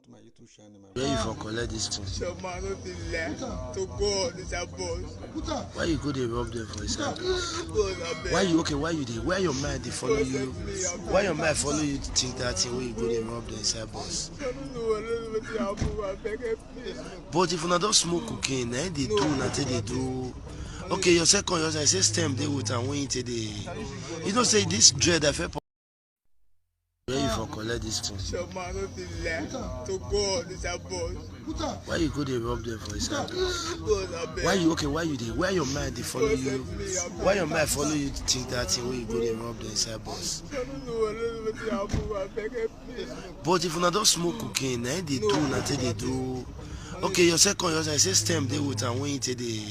to my YouTube channel, my Where you for collect this thing? Sure, man, no be lie. To God, it's a boss. Why you go dey rub them for inside? God, I beg. Why you okay? Why you dey? Where your mind dey follow you? Why your mind follow you to think that thing when you go dey rub them inside boss? I don't know what happen. I beg, help me. But if una don smoke cocaine, na they do na take dey do. Okay, your second, I say stem dey with am when you take dey. You know say this dread I feel. Where you for collect this thing? Sure, man, no be lie. To God, it's a boss. Why you go dey rub them for inside? God, I beg. Why you okay? Why you dey? Where your mind dey follow you? Why your mind follow you to think that thing when you go dey rub them inside boss? I don't know what happen. I beg, help me. But if una don smoke cocaine, na they do na take dey do. Okay, your second, I say stem dey with am when you take dey.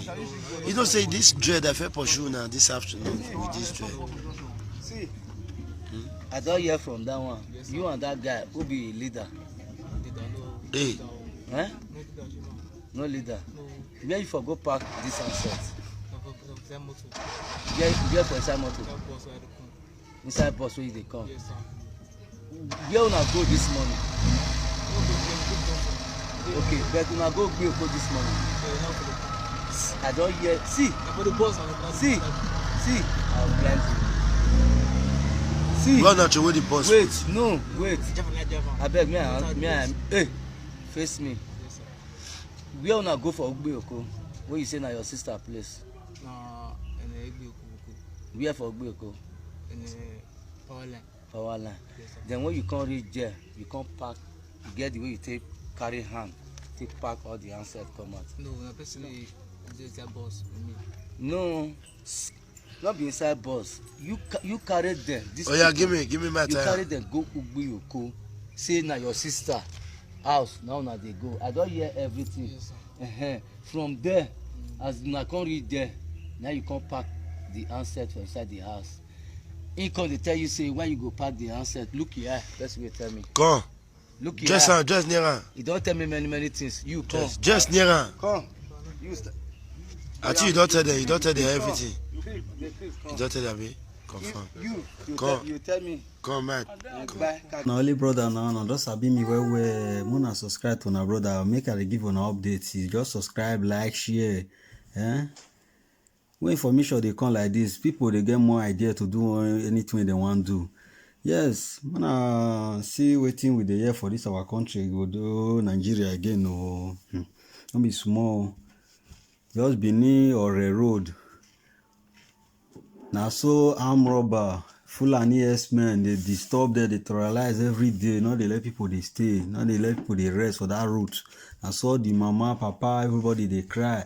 You know say this dread I feel pursue na this afternoon with this dread. See, I don't hear from that one. You and that guy who be leader. Hey, Eh? No leader. Where you for go park this sunset? Where for inside motor? Inside bus where they come. Where una go this morning? Okay, but una go Gbeoko this morning. I don't hear. See, I'll blind you. See, run out your way the bus. wait, no, wait. I beg me, hey, face me. Where una go for Gbeoko? Where you say na your sister place? Where for Gbeoko? Power line. Then when you come reach there, you come park. You get the way you take carry hand, take park all the handset come out. No, basically, it's a boss with me. No, not be inside bus. You carry them. Oh yeah, give me my You carry time. them go Gbeoko. Say na your sister house. Now na they go. I don hear everything. Yes, From there, as una come reach there, now you come park the handset for inside the house. He come dey tell you say when you go park the handset, look here. That's what you tell me. Come, Look here. just near am. He don tell me many things. You come. Just near am. Come. You I think you don't tell them everything. You You don't tell them, eh? Confirm. tell, you tell me. Come, man. Bye. na only brother now just sabi me well well. Una subscribe to una brother, make I dey give una updates. You just subscribe, like, share. When information dey come like this, people dey get more idea to do anything they want do. Yes, una see wetin we dey hear for this our country go do Nigeria again o. No be small. Just Benin Ore road. Na so armed robber, Fulani herdsmen dey disturb there, dey terrorize every day. No dey let people dey stay, no dey let people dey rest for that route. Na so the mama, papa, everybody dey cry.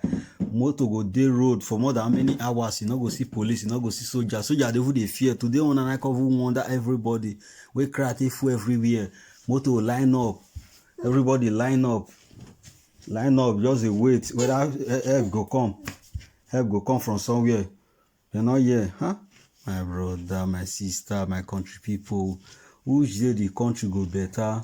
Motor go dey road for more than how many hours? You no go see police, you no go see soldiers. Soldiers dey even dey fear. Today una na come even wonder everybody wey cry take full everywhere. Motor line up, everybody line up, just dey wait whether help go come. Help go come from somewhere. You're not here, huh? My brother, my sister, my country people. Which day the country go better?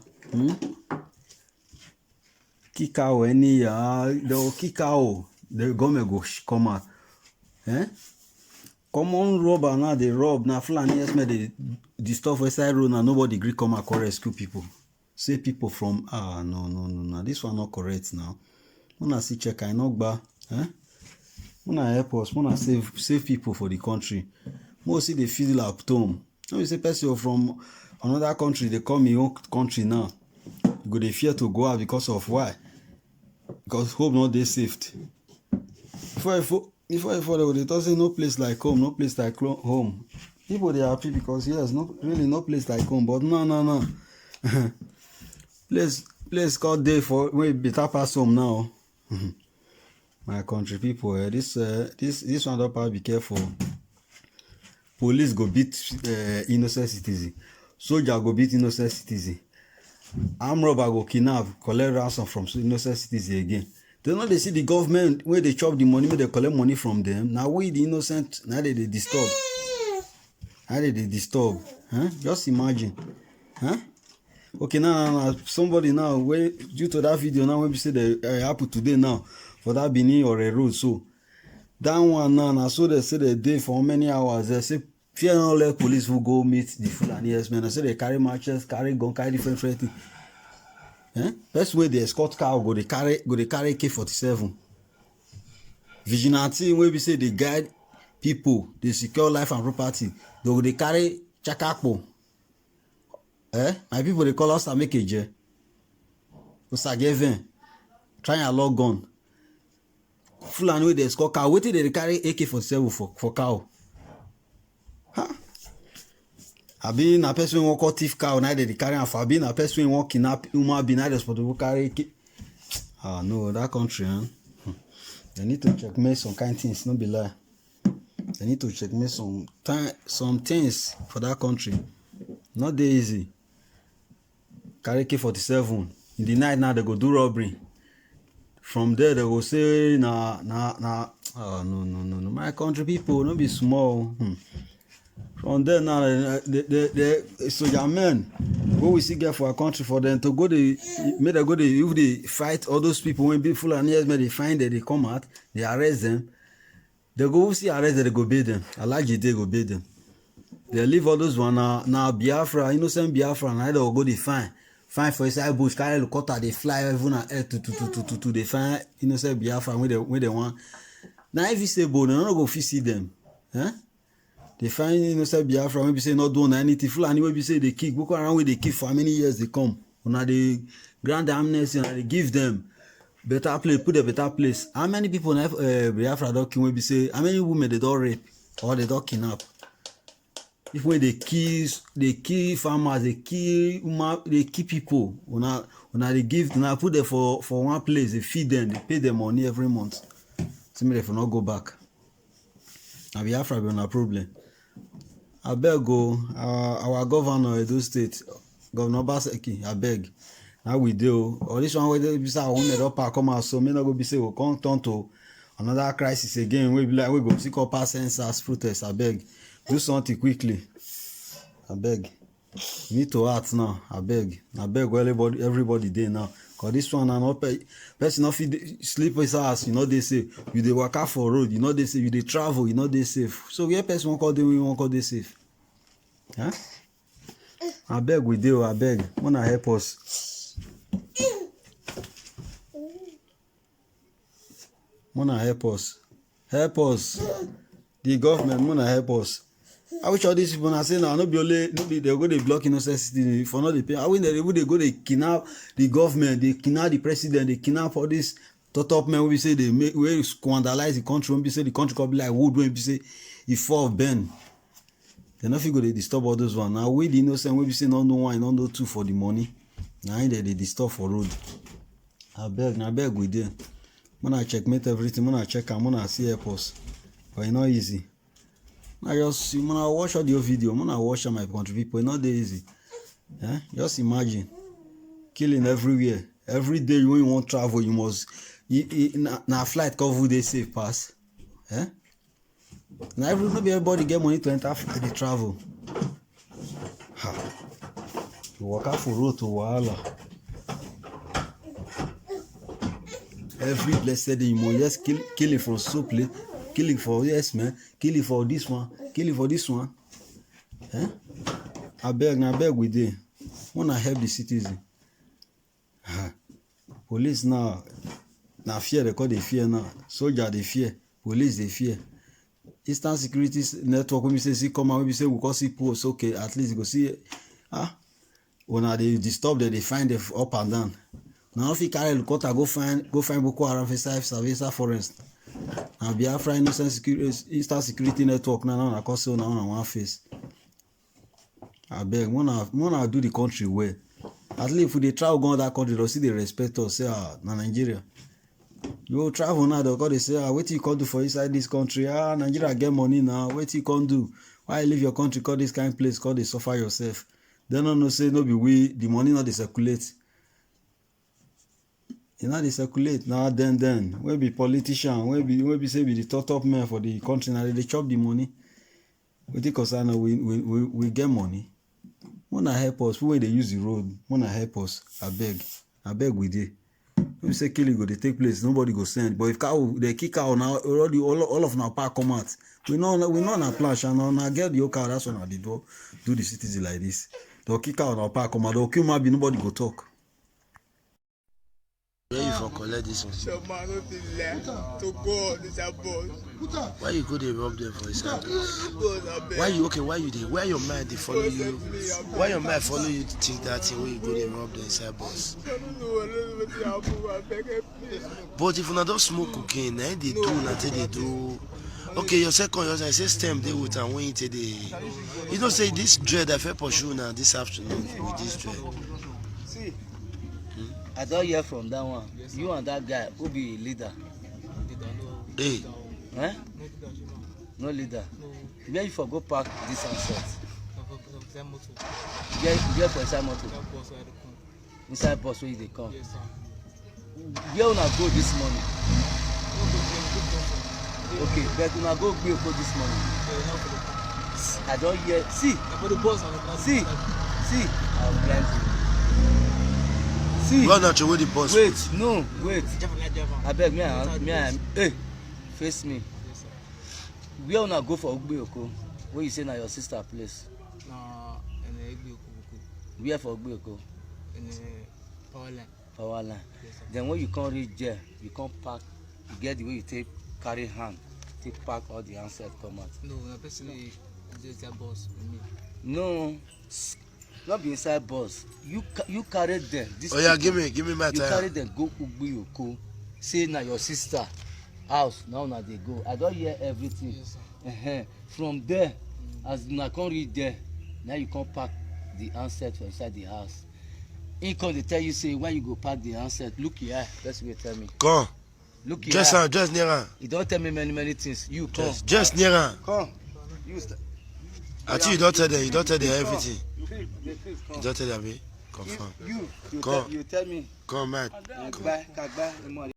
Kick out any, they'll kick out. The government go come out. Common robber now, they rob. Now, Fulani herdsmen, they disturb inside road. Now, nobody agree come and rescue people. Say people from, no. This one not correct now. When see check, I know, but, Muna help us, Muna save people for the country. Most see they feel like home. Now you say person from another country, they come in your own country now. You go they fear to go out because of why? Because home not they saved. Before they don't say no place like home, no place like home. People they happy because yes, no place like home, but no. place called day for way better pass home now. My country people, this one don't probably be careful. Police go beat innocent citizen. Soldier go beat innocent citizen. Armed robber go kidnap, collect ransom from innocent citizen again. They know they see the government where they chop the money, where they collect money from them. Now we the innocent, now they disturb. Just imagine. Okay, now somebody now where due to that video now when we say they happen today now. For that Benin or a road, so that one now, so they say they day for how many hours? They say fear not let police who go meet the Fulani herdsmen. I say they carry matches, carry gun, carry different things. Person wey dey escort cow go dey carry AK-47. Vigilante wey be say dey guide people, dey secure life and property, they go dey carry chakakpo. My people dey call us Amekeje, Osageven, try and log on. Fulani wey dey escort cow, wetin dey carry AK-47 for cow? Abi na person wey wan call thief cow na dey carry am for? Abi na person wey wan kidnap human being na dey suppose to carry AK? No, that country, they need to checkmate some kind things, no be lie. They need to checkmate some things for that country. Not dey easy. Carry AK-47 in the night now, they go do robbery. From there they go say no. My country people no be small. From there now, the soldier men wey we see get for our country, for them to go dey make them go dey, if they fight all those people when be Fulani herdsmen, they find them, they come out, they arrest them. They go see arrest them, they go bail them. Alajide go bail them. They leave all those one now Biafra, innocent Biafra, now they go dey fine for inside bush, carry helicopter, they fly even at air to they find innocent Biafra when they want. Now if you say bold, they no go fit see them. They find innocent Biafra when be say not doing anything. Fulani when be say they kick, Boko Haram where they kick for how many years they come. Una they grant amnesty, and they give them better place, put a better place. How many people Biafra don't kill when be say, how many women they don't rape or they don't kidnap? If when they kill farmers, they kill people. Una they give, una put them for one place, they feed them, they pay them money every month. So me if not go back. And Biafra be on a problem. I beg go, our governor Edo State, Governor Obaseki, I beg. Now we do. Or this one where they be say I want to come out, so may not go be say we come turn to another crisis again. We be like we go seek up our census protest. I beg. Do something quickly. I beg. Need to act now. I beg. Well, everybody there now. Cause this one and not person not fit sleep with us, you know they say. You dey walk out for road, you know they say. You dey travel, you know they safe. So where person won't call them, we won't call they safe. I beg we do. I beg. Wanna help us? Wanna help us? Help us. The government wanna help us. I wish all these people na say now no be they go dey block innocent citizens for not the pay. I mean they go dey kidnap the government, they kidnap the president, they kidnap all these top men we say they make we scandalize the country, when we say the country could be like wood, when we say if fall bend. They not fit go dey disturb all those one. Now we the innocent when we say no one, no two for the money. Now they disturb for road. I beg we dey. When checkmate everything, when I check am, when I see help us. But it's not easy. I just when I watch all your video, when I watch my country people, it's not that easy. Just imagine killing everywhere. Every day when you want to travel, you must na flight cover they safe pass. Now everybody get money to enter flight they travel. You walk out for road to Wahala. Every blessed day you must just kill it from so place. Kill it for yes man, kill it for this one, kill it for this one. I beg we dey. Wanna help the citizen. Police now fear, they call they fear now. Soldier they fear, police they fear. Eastern Security Network when we say see come out, when we say we call see post, okay, at least you go see when they disturb them, they find them up and down. Now if you carry helicopter go find Boko Haram inside Savisa Forest. And Biafra Innocent Security, Eastern Security Network now I call so now on one face. I beg, wanna do the country well. At least if they travel go that country, they'll see they respect us. Say na Nigeria. You travel now, they say what you can do for inside this country? Nigeria get money now. What you can do? Why you leave your country? Call this kind of place? Call they suffer yourself. They no say no be we. The money not they circulate. You know they circulate now. Then we be politician. We be say be the top men for the country. Now they chop the money. We think concern we get money. Wanna help us? Who they use the road? Wanna help us? I beg we dey. We say killing go they take place. Nobody go send. But if cow they kick out now, already all of our park come out. We know na plan. And now get the car. That's when they do the citizen like this. They'll kick out our park come out. They'll kill maybe nobody go talk. for collect this one? Some man no fit lie. To God, this a boss. Why you go dey rub them for inside? Boss, abeg. Why you dey? Why your mind dey follow you? Why your mind follow you to think that thing when you go dey rub them inside boss? I don't know wetin happen, abeg help me. But if una don smoke cocaine, na him dey do una take dey do. Okay, your second, your say stem dey with am when you take dey. You know say this dread I fit pursue una this afternoon with this dread. See, I don hear from that one. You and that guy who be leader. Hey, Eh? No leader. Where you for go park this sunset? Where for inside motor? Inside bus where you dey come? Where una go this morning? Okay, but una go Gbeoko this morning. I don hear. See, I will blind you. See. run out with the bus. Wait, no, wait. Abeg, hey, face me. Where una go for Gbeoko? Where you say na your sister place? Where for Gbeoko? Power line. Then when you come reach there, you come park. You get the way you take carry hand, take pack all the handset come out. No, na personally just a boss with me. No, not be inside bus. You carry them. Oh yeah, give me my You carry time. them go Gbeoko. Say na your sister house. Now na dey go. I don hear everything. Yes, From there, as una come reach there, now you come pack the handset for inside the house. He come dey tell you say when you go pack the handset, look here. That's what he tell me. Come. Look here. Just near am. He don tell me many things. You come. Just near am. Come. You I think you don't tell them everything. Come. You don't tell them, confirm. You Come. you tell me. Come, man. Kagba,